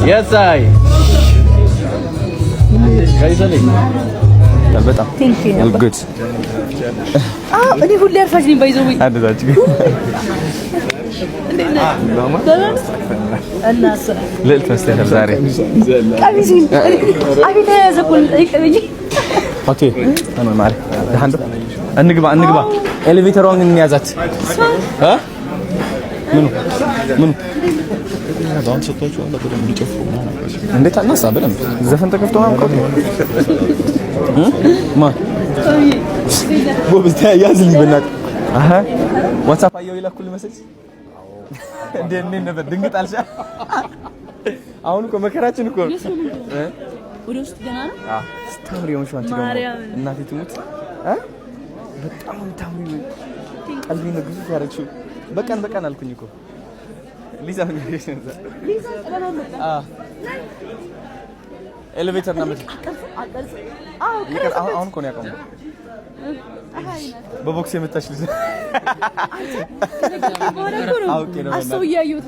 Yes, I. በጣም ጉድ እኔ ሁሌ አርፋጅ ነኝ ባይዘው አደዛች ልዕልት መስለህ ዛሬ ቀሚሲን አቤት ያዘኩል ጠይቀኝ ኦኬ አና ማሪ ደህንዶ እንግባ ኤሌቬተሯን እንያዛት ምን ዳውን ሰጥቷቸው አለ በደንብ እንዲጨፍሩ እንዴት አናሳ በደንብ ዘፈን ተከፍቶ ማምቀው ማ ቦብስ ያዝልኝ በእናትህ አሃ ዋትስአፕ አየው ይላኩል መሰለኝ እንዴ ነበር ድንግጣልሻ አሁን እኮ መከራችን እኮ ወደ ውስጥ ገና ነው ስታምሪ ሆንሽ አንቺ ደግሞ እናቴ ትሙት በጣም ታምሪ ቀልቢ ነው ግዙፍ ያረችው በቀን አልኩኝ እኮ ሊዛ ኤሌቬተር ነበር አሁን እኮ ነው ያቆመው በቦክስ የመጣች ልጅ አውቄ ነው አስተው ያዩት